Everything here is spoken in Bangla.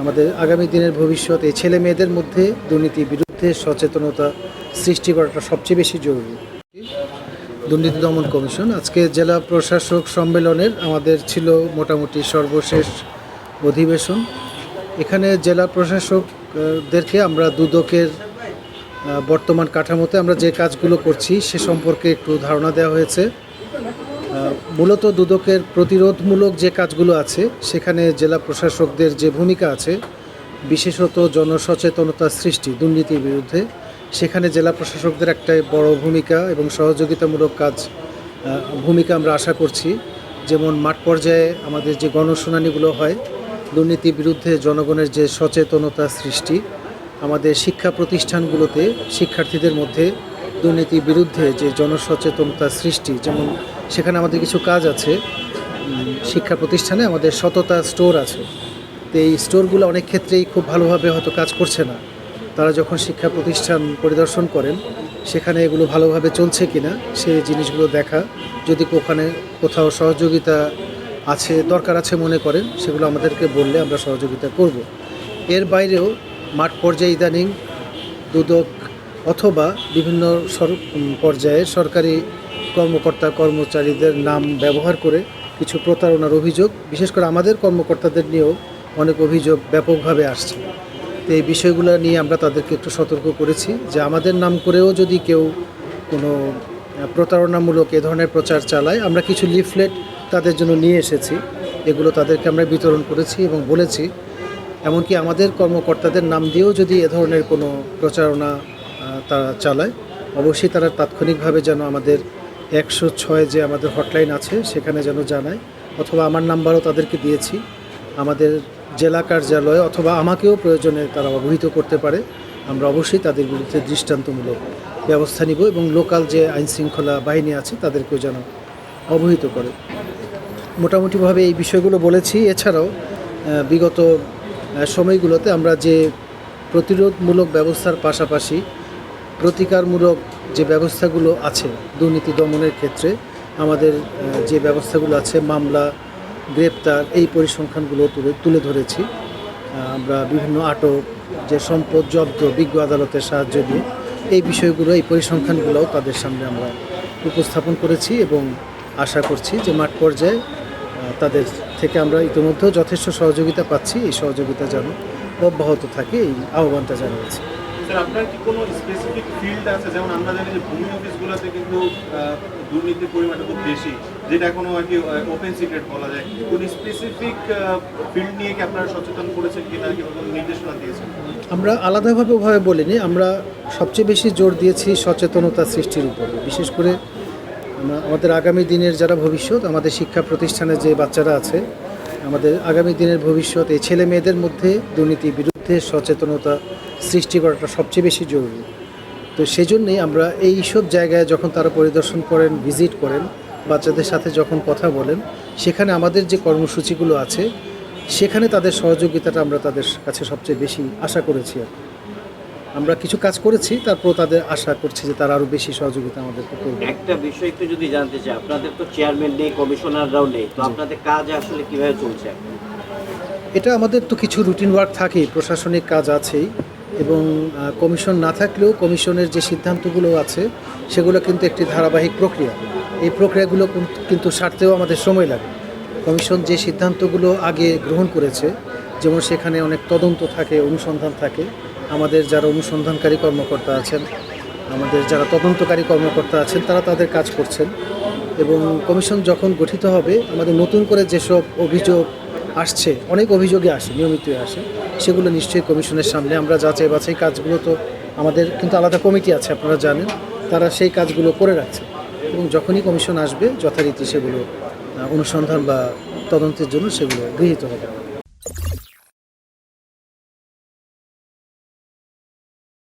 আমাদের আগামী দিনের ভবিষ্যৎ এই ছেলে মেয়েদের মধ্যে দুর্নীতির বিরুদ্ধে সচেতনতা সৃষ্টি করাটা সবচেয়ে বেশি জরুরি। দুর্নীতি দমন কমিশন আজকে জেলা প্রশাসক সম্মেলনের আমাদের ছিল মোটামুটি সর্বশেষ অধিবেশন। এখানে জেলা প্রশাসকদেরকে আমরা দুদকের বর্তমান কাঠামোতে আমরা যে কাজগুলো করছি সে সম্পর্কে একটু ধারণা দেওয়া হয়েছে। মূলত দুদকের প্রতিরোধমূলক যে কাজগুলো আছে সেখানে জেলা প্রশাসকদের যে ভূমিকা আছে, বিশেষত জনসচেতনতা সৃষ্টি দুর্নীতির বিরুদ্ধে, সেখানে জেলা প্রশাসকদের একটা বড় ভূমিকা এবং সহযোগিতামূলক ভূমিকা আমরা আশা করছি। যেমন মাঠ পর্যায়ে আমাদের যে গণশুনানিগুলো হয়, দুর্নীতির বিরুদ্ধে জনগণের যে সচেতনতা সৃষ্টি, আমাদের শিক্ষা প্রতিষ্ঠানগুলোতে শিক্ষার্থীদের মধ্যে দুর্নীতির বিরুদ্ধে যে জনসচেতনতা সৃষ্টি, যেমন সেখানে আমাদের কিছু কাজ আছে। শিক্ষা প্রতিষ্ঠানে আমাদের সততা স্টোর আছে, তো এই স্টোরগুলো অনেক ক্ষেত্রেই খুব ভালোভাবে হয়তো কাজ করছে না। তারা যখন শিক্ষা প্রতিষ্ঠান পরিদর্শন করেন সেখানে এগুলো ভালোভাবে চলছে কিনা সেই জিনিসগুলো দেখা, যদি ওখানে কোথাও সহযোগিতা আছে দরকার আছে মনে করেন, সেগুলো আমাদেরকে বললে আমরা সহযোগিতা করব। এর বাইরেও মাঠ পর্যায়ে ইদানিং দুদক অথবা বিভিন্ন পর্যায়ে সরকারি কর্মকর্তা কর্মচারীদের নাম ব্যবহার করে কিছু প্রতারণার অভিযোগ, বিশেষ করে আমাদের কর্মকর্তাদের নিয়েও অনেক অভিযোগ ব্যাপকভাবে আসছে। তো এই বিষয়গুলো নিয়ে আমরা তাদেরকে একটু সতর্ক করেছি যে আমাদের নাম করেও যদি কেউ কোনো প্রতারণামূলক এ ধরনের প্রচার চালায়, আমরা কিছু লিফলেট তাদের জন্য নিয়ে এসেছি, এগুলো তাদেরকে আমরা বিতরণ করেছি এবং বলেছি এমনকি আমাদের কর্মকর্তাদের নাম দিয়েও যদি এ ধরনের কোনো প্রচারণা তারা চালায়, অবশ্যই তারা তাৎক্ষণিকভাবে যেন আমাদের 106 যে আমাদের হটলাইন আছে সেখানে যেন জানায়, অথবা আমার নাম্বারও তাদেরকে দিয়েছি। আমাদের জেলা কার্যালয়ে অথবা আমাকেও প্রয়োজনে তারা অবহিত করতে পারে, আমরা অবশ্যই তাদের বিরুদ্ধে দৃষ্টান্তমূলক ব্যবস্থা নিব এবং লোকাল যে আইনশৃঙ্খলা বাহিনী আছে তাদেরকেও যেন অবহিত করে। মোটামুটিভাবে এই বিষয়গুলো বলেছি। এছাড়াও বিগত সময়গুলোতে আমরা যে প্রতিরোধমূলক ব্যবস্থার পাশাপাশি প্রতিকারমূলক যে ব্যবস্থাগুলো আছে দুর্নীতি দমনের ক্ষেত্রে, আমাদের যে ব্যবস্থাগুলো আছে মামলা, গ্রেপ্তার, এই পরিসংখ্যানগুলো তুলে ধরেছি। আমরা বিভিন্ন আটক, যে সম্পদ জব্দ বিজ্ঞ আদালতের সাহায্য দিয়ে এই বিষয়গুলো, এই পরিসংখ্যানগুলোও তাদের সামনে আমরা উপস্থাপন করেছি এবং আশা করছি যে মাঠ পর্যায়ে তাদের থেকে আমরা ইতিমধ্যেও যথেষ্ট সহযোগিতা পাচ্ছি। এই সহযোগিতা যেন অব্যাহত থাকে এই আহ্বানটা জানিয়েছি। স্যার, আপনার কি কোনো স্পেসিফিক ফিল্ড আছে? যেমন আমরা জানি যে ভূমি অফিসগুলোতে কিন্তু দুর্নীতির পরিমাণটা খুব বেশি, যেটা এখনো আর কি ওপেন সিক্রেট বলা যায়। কোন স্পেসিফিক ফিল্ড নিয়ে কি আপনারা সচেতন করেছেন কিনা, কিংবা কোনো নির্দেশনা দিয়েছেন? আমরা আলাদাভাবে ওভাবে বলিনি, আমরা সবচেয়ে বেশি জোর দিয়েছি সচেতনতা সৃষ্টির উপরে। বিশেষ করে আমাদের আগামী দিনের যারা ভবিষ্যৎ, আমাদের শিক্ষা প্রতিষ্ঠানে যে বাচ্চারা আছে, আমাদের আগামী দিনের ভবিষ্যৎ এই ছেলে মেয়েদের মধ্যে দুর্নীতির বিরুদ্ধে সচেতনতা সৃষ্টি করাটা সবচেয়ে বেশি জরুরি। তো সেজন্যই আমরা এই সব জায়গায় যখন তারা পরিদর্শন করেন, ভিজিট করেন, বাচ্চাদের সাথে যখন কথা বলেন, সেখানে আমাদের যে কর্মসূচিগুলো আছে সেখানে তাদের সহযোগিতাটা আমরা তাদের কাছে সবচেয়ে বেশি আশা করেছি। আমরা কিছু কাজ করেছি, তারপর তাদের আশা করছি যে তারা আরও বেশি সহযোগিতা আমাদেরকে করবে। একটা বিষয় একটু যদি জানতে চাই, আপনাদের তো চেয়ারম্যান নেই, কমিশনাররাও নেই, তো আপনাদের কাজ আসলে কিভাবে চলছে? এটা আমাদের তো কিছু রুটিন ওয়ার্ক থাকেই, প্রশাসনিক কাজ আছেই, এবং কমিশন না থাকলেও কমিশনের যে সিদ্ধান্তগুলো আছে সেগুলো কিন্তু একটি ধারাবাহিক প্রক্রিয়া। এই প্রক্রিয়াগুলো কিন্তু সারতেও আমাদের সময় লাগে। কমিশন যে সিদ্ধান্তগুলো আগে গ্রহণ করেছে, যেমন সেখানে অনেক তদন্ত থাকে, অনুসন্ধান থাকে, আমাদের যারা অনুসন্ধানকারী কর্মকর্তা আছেন, আমাদের যারা তদন্তকারী কর্মকর্তা আছেন, তারা তাদের কাজ করছেন। এবং কমিশন যখন গঠিত হবে, আমাদের নতুন করে যেসব অভিযোগ আসছে, অনেক অভিযোগই আসে, নিয়মিতই আসে, সেগুলো নিশ্চয়ই কমিশনের সামনে আমরা যাচাই বাছাই কাজগুলো, তো আমাদের কিন্তু আলাদা কমিটি আছে আপনারা জানেন, তারা সেই কাজগুলো করে রাখছে এবং যখনই কমিশন আসবে যথারীতি সেগুলো অনুসন্ধান বা তদন্তের জন্য সেগুলো গৃহীত হবে।